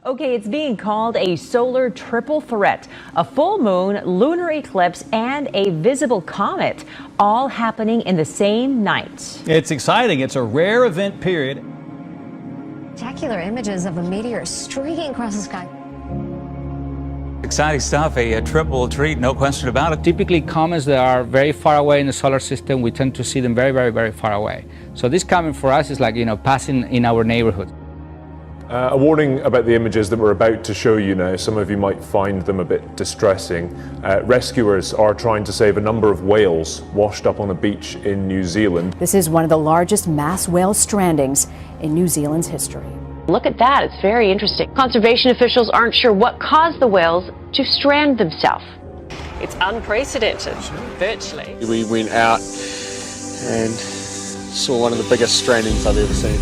Okay, it's being called a solar triple threat. A full moon, lunar eclipse, and a visible comet, all happening in the same night. It's exciting. It's a rare event, period. Spectacular images of a meteor streaking across the sky. Exciting stuff, a triple treat, no question about it. Typically, comets that are very far away in the solar system, we tend to see them very, very, very far away. So this comet for us is like, passing in our neighborhood. A warning about the images that we're about to show you now. Some of you might find them a bit distressing. Rescuers are trying to save a number of whales washed up on a beach in New Zealand. This is one of the largest mass whale strandings in New Zealand's history. Look at that, it's very interesting. Conservation officials aren't sure what caused the whales to strand themselves. It's unprecedented, virtually. We went out and saw one of the biggest strandings I've ever seen.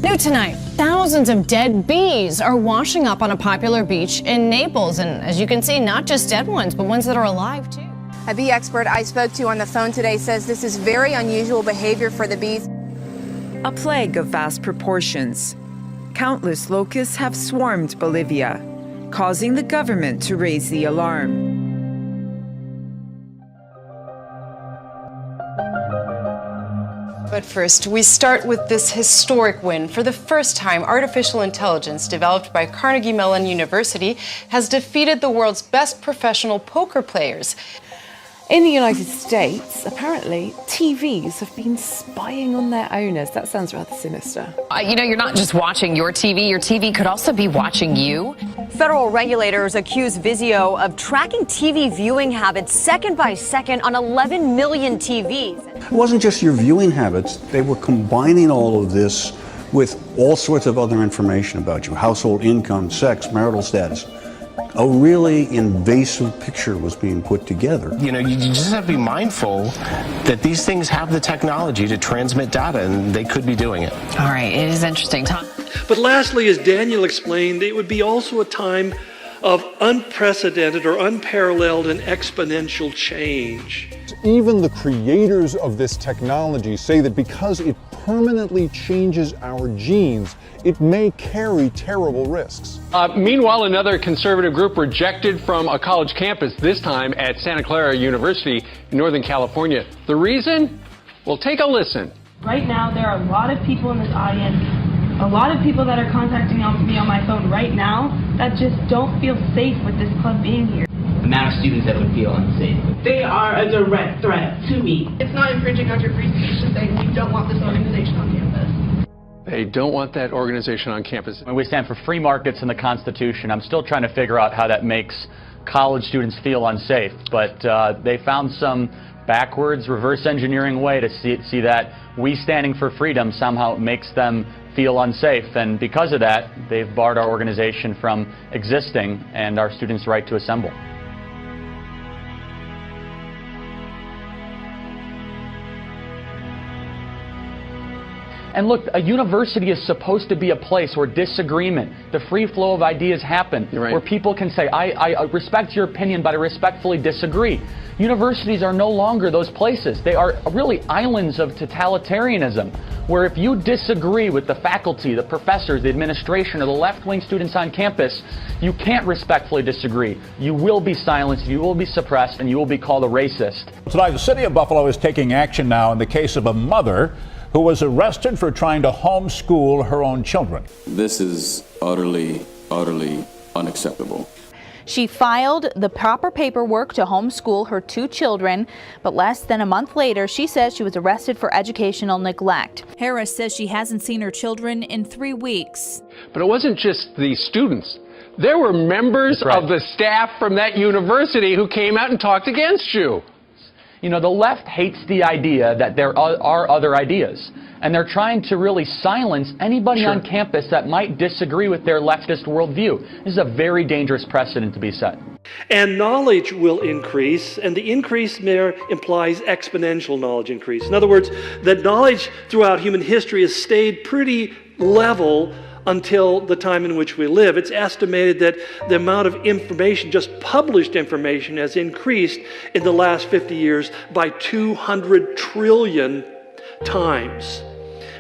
New tonight, thousands of dead bees are washing up on a popular beach in Naples. And as you can see, not just dead ones, but ones that are alive too. A bee expert I spoke to on the phone today says this is very unusual behavior for the bees. A plague of vast proportions. Countless locusts have swarmed Bolivia, causing the government to raise the alarm. But first, we start with this historic win. For the first time, artificial intelligence developed by Carnegie Mellon University has defeated the world's best professional poker players. In the United States, apparently, TVs have been spying on their owners. That sounds rather sinister. You're not just watching your TV could also be watching you. Federal regulators accuse Vizio of tracking TV viewing habits second by second on 11 million TVs. It wasn't just your viewing habits. They were combining all of this with all sorts of other information about you, household income, sex, marital status. A really invasive picture was being put together. You just have to be mindful that these things have the technology to transmit data, and they could be doing it. All right, it is interesting. But lastly, as Daniel explained, it would be also a time of unprecedented or unparalleled and exponential change. Even the creators of this technology say that because it permanently changes our genes, it may carry terrible risks. Meanwhile, another conservative group rejected from a college campus, this time at Santa Clara University in Northern California. The reason? Well, take a listen. Right now, there are a lot of people in this audience, a lot of people that are contacting me on my phone right now that just don't feel safe with this club being here. The amount of students that would feel unsafe. They are a direct threat to me. It's not infringing on your free speech to say we don't want this organization on campus. They don't want that organization on campus. When we stand for free markets in the Constitution, I'm still trying to figure out how that makes college students feel unsafe. But they found some backwards, reverse engineering way to see that we standing for freedom somehow makes them feel unsafe. And because of that, they've barred our organization from existing and our students' right to assemble. And look, a university is supposed to be a place where disagreement, the free flow of ideas happen, where people can say, I respect your opinion, but I respectfully disagree. Universities are no longer those places. They are really islands of totalitarianism, where if you disagree with the faculty, the professors, the administration, or the left-wing students on campus, you can't respectfully disagree. You will be silenced, you will be suppressed, and you will be called a racist. Tonight, the city of Buffalo is taking action now in the case of a mother who was arrested for trying to homeschool her own children. This is utterly unacceptable. She filed the proper paperwork to homeschool her 2 children, but less than a month later, she says she was arrested for educational neglect. Harris says she hasn't seen her children in 3 weeks. But it wasn't just the students. There were members of the staff from that university who came out and talked against you. The left hates the idea that there are other ideas, and they're trying to really silence anybody on campus that might disagree with their leftist worldview. This is a very dangerous precedent to be set. And knowledge will increase, and the increase there implies exponential knowledge increase. In other words, that knowledge throughout human history has stayed pretty level until the time in which we live. It's estimated that the amount of information, just published information, has increased in the last 50 years by 200 trillion times.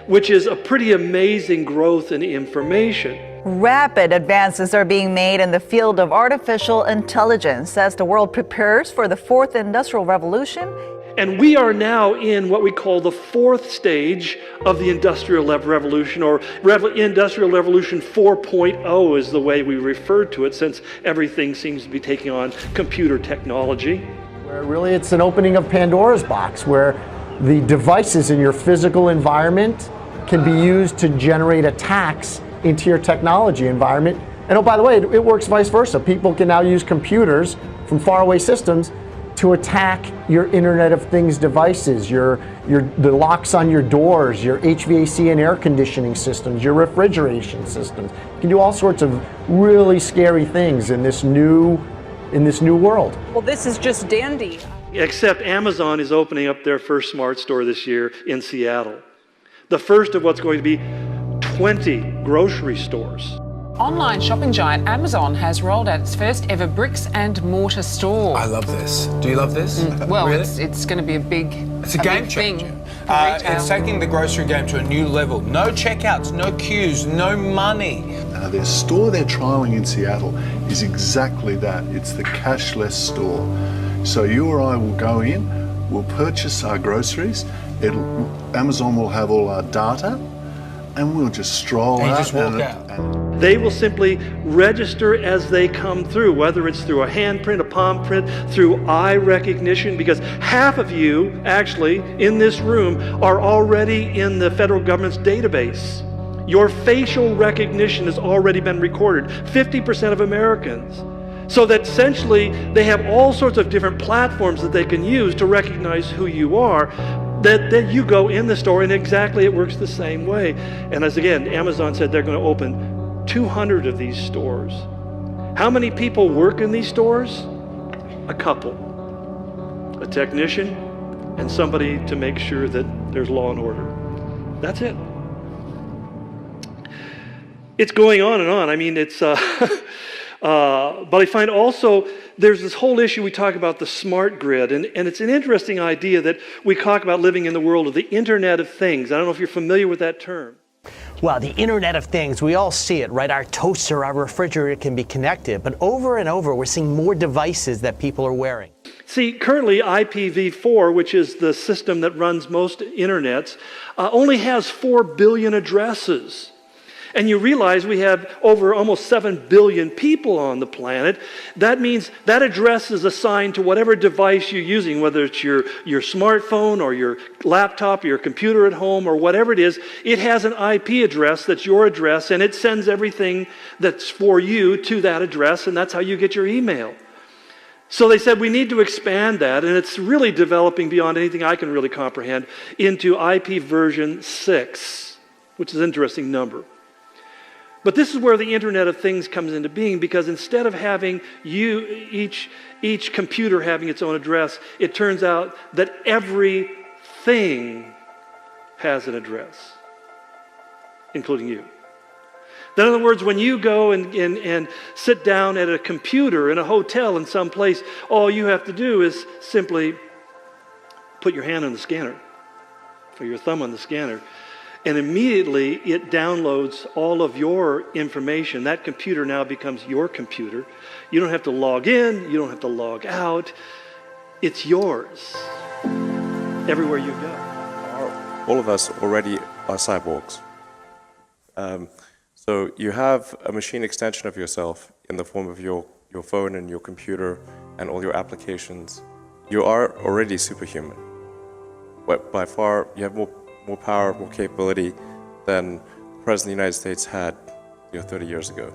which is a pretty amazing growth in information. Rapid advances are being made in the field of artificial intelligence as the world prepares for the fourth industrial revolution. And we are now in what we call the fourth stage of the Industrial Revolution, or Industrial Revolution 4.0 is the way we refer to it, since everything seems to be taking on computer technology. Where really it's an opening of Pandora's box, where the devices in your physical environment can be used to generate attacks into your technology environment. And oh, by the way, it works vice versa. People can now use computers from faraway systems to attack your Internet of Things devices, the locks on your doors, your HVAC and air conditioning systems, your refrigeration systems. You can do all sorts of really scary things in this new world. Well, this is just dandy. Except Amazon is opening up their first smart store this year in Seattle. The first of what's going to be 20 grocery stores. Online shopping giant Amazon has rolled out its first ever bricks and mortar store. I love this. Do you love this? Well, really? it's going to be a big game changer. It's taking the grocery game to a new level. No checkouts, no queues, no money. Their store they're trialling in Seattle is exactly that. It's the cashless store. So you or I will go in, we'll purchase our groceries, Amazon will have all our data, and we'll just stroll out. Just walk out. They will simply register as they come through, whether it's through a handprint, a palm print, through eye recognition, because half of you actually in this room are already in the federal government's database. Your facial recognition has already been recorded, 50% of Americans. So that essentially they have all sorts of different platforms that they can use to recognize who you are. That you go in the store and exactly it works the same way. And as again, Amazon said they're going to open 200 of these stores. How many people work in these stores? A couple. A technician and somebody to make sure that there's law and order. That's it. It's going on and on. I mean, it's... but I find also there's this whole issue we talk about the smart grid, and it's an interesting idea that we talk about living in the world of the Internet of Things. I don't know if you're familiar with that term. Well, the Internet of Things, we all see it, right? Our toaster, our refrigerator can be connected, but over and over we're seeing more devices that people are wearing. See, currently IPv4, which is the system that runs most internets, only has 4 billion addresses. And you realize we have over almost 7 billion people on the planet. That means that address is assigned to whatever device you're using, whether it's your smartphone or your laptop or your computer at home or whatever it is. It has an IP address that's your address, and it sends everything that's for you to that address, and that's how you get your email. So they said we need to expand that, and it's really developing beyond anything I can really comprehend into IP version 6, which is an interesting number. But this is where the Internet of Things comes into being, because instead of having each computer having its own address, it turns out that everything has an address, including you. In other words, when you go and sit down at a computer in a hotel in some place, all you have to do is simply put your hand on the scanner or your thumb on the scanner, and immediately it downloads all of your information. That computer now becomes your computer. You don't have to log in. You don't have to log out. It's yours everywhere you go. All of us already are cyborgs. So you have a machine extension of yourself in the form of your phone and your computer and all your applications. You are already superhuman. But by far, you have more power, more capability than the President of the United States had 30 years ago.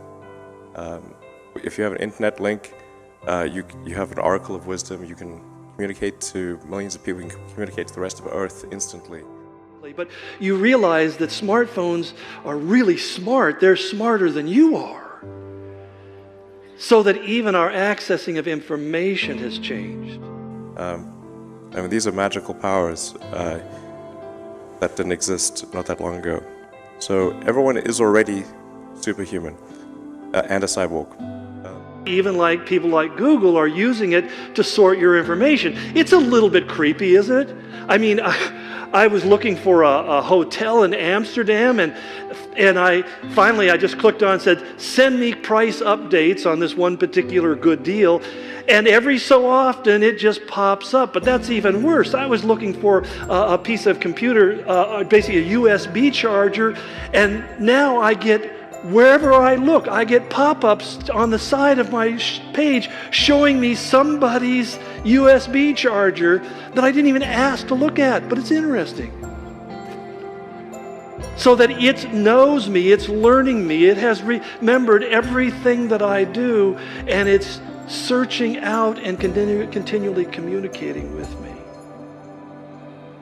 If you have an internet link, you have an oracle of wisdom. You can communicate to millions of people. You can communicate to the rest of Earth instantly. But you realize that smartphones are really smart. They're smarter than you are. So that even our accessing of information has changed. I mean, these are magical powers that didn't exist not that long ago. So everyone is already superhuman and a cyborg. Even like people like Google are using it to sort your information. It's a little bit creepy, isn't it? I mean, I was looking for a hotel in Amsterdam, and I just clicked on and said, send me price updates on this one particular good deal. And every so often it just pops up. But that's even worse. I was looking for a piece of computer, basically a USB charger, and now I get, wherever I look, I get pop-ups on the side of my page showing me somebody's USB charger that I didn't even ask to look at, but it's interesting. So that it knows me, it's learning me, it has remembered everything that I do, and it's searching out and continually communicating with me.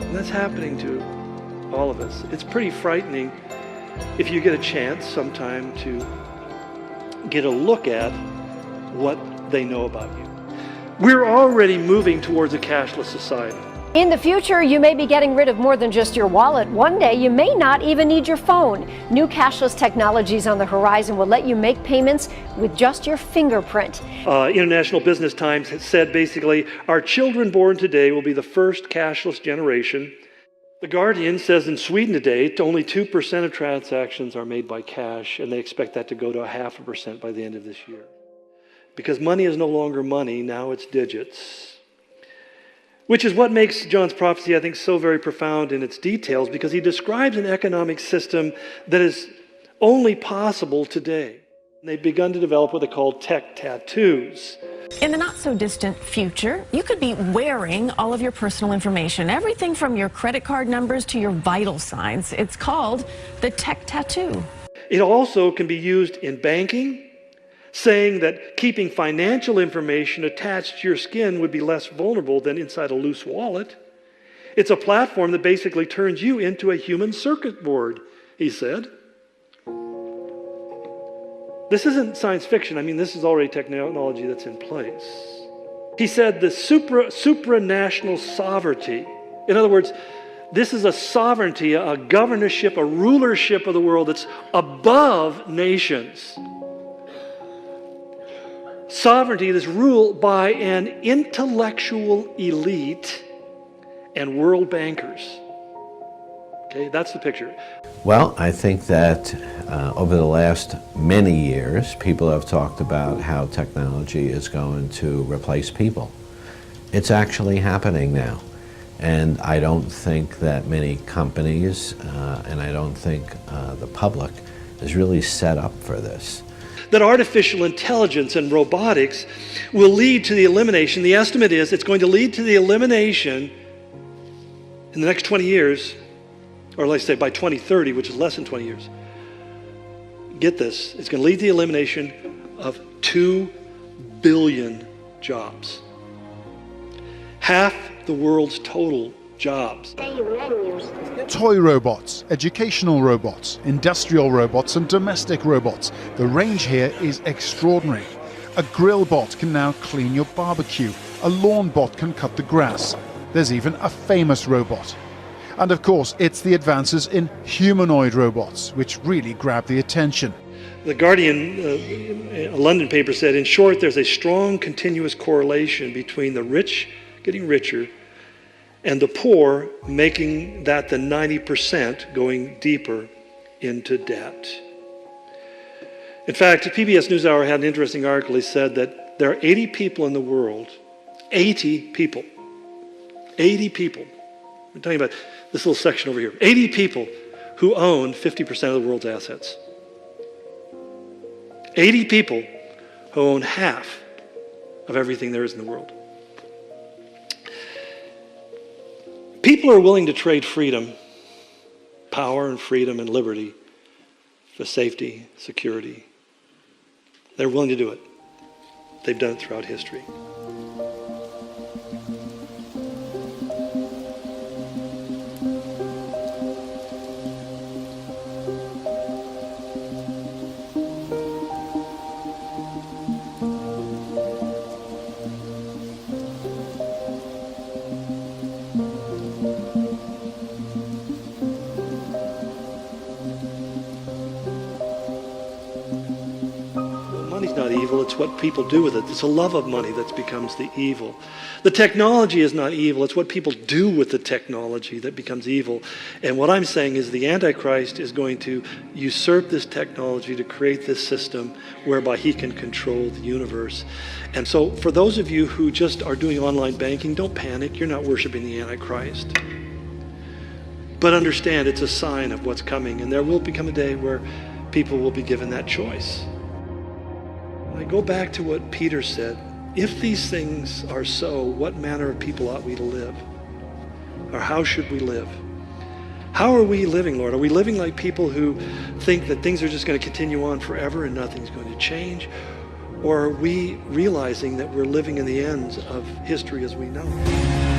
And that's happening to all of us. It's pretty frightening if you get a chance sometime to get a look at what they know about you. We're already moving towards a cashless society. In the future, you may be getting rid of more than just your wallet. One day, you may not even need your phone. New cashless technologies on the horizon will let you make payments with just your fingerprint. International Business Times has said basically, our children born today will be the first cashless generation. The Guardian says in Sweden today, only 2% of transactions are made by cash, and they expect that to go to 0.5% by the end of this year. Because money is no longer money, now it's digits. Which is what makes John's prophecy, I think, so very profound in its details, because he describes an economic system that is only possible today. They've begun to develop what they call tech tattoos. In the not-so-distant future, you could be wearing all of your personal information, everything from your credit card numbers to your vital signs. It's called the tech tattoo. It also can be used in banking, saying that keeping financial information attached to your skin would be less vulnerable than inside a loose wallet. It's a platform that basically turns you into a human circuit board, he said. This isn't science fiction. I mean, this is already technology that's in place. He said the supranational sovereignty. In other words, this is a sovereignty, a governorship, a rulership of the world that's above nations. Sovereignty that's ruled by an intellectual elite and world bankers. Okay, that's the picture. Well, I think that over the last many years, people have talked about how technology is going to replace people. It's actually happening now. And I don't think that many companies, and I don't think the public is really set up for this. That artificial intelligence and robotics will lead to the elimination. The estimate is it's going to lead to the elimination in the next 20 years, or let's say by 2030, which is less than 20 years. Get this, it's going to lead to the elimination of 2 billion jobs. Half the world's total jobs. Toy robots, educational robots, industrial robots and domestic robots. The range here is extraordinary. A grill bot can now clean your barbecue. A lawn bot can cut the grass. There's even a famous robot. And of course, it's the advances in humanoid robots which really grab the attention. The Guardian, a London paper said, in short, there's a strong continuous correlation between the rich getting richer and the poor making that the 90% going deeper into debt. In fact, PBS NewsHour had an interesting article. He said that there are 80 people in the world, 80 people. We're talking about this little section over here. 80 people who own 50% of the world's assets. 80 people who own half of everything there is in the world. People are willing to trade freedom, power and freedom and liberty for safety, security. They're willing to do it. They've done it throughout history. Money's not evil, it's what people do with it. It's a love of money that becomes the evil. The technology is not evil, it's what people do with the technology that becomes evil. And what I'm saying is the Antichrist is going to usurp this technology to create this system whereby he can control the universe. And so for those of you who just are doing online banking, don't panic, you're not worshiping the Antichrist. But understand it's a sign of what's coming, and there will become a day where people will be given that choice. I go back to what Peter said. If these things are so, what manner of people ought we to live? Or how should we live? How are we living, Lord? Are we living like people who think that things are just going to continue on forever and nothing's going to change? Or are we realizing that we're living in the ends of history as we know it?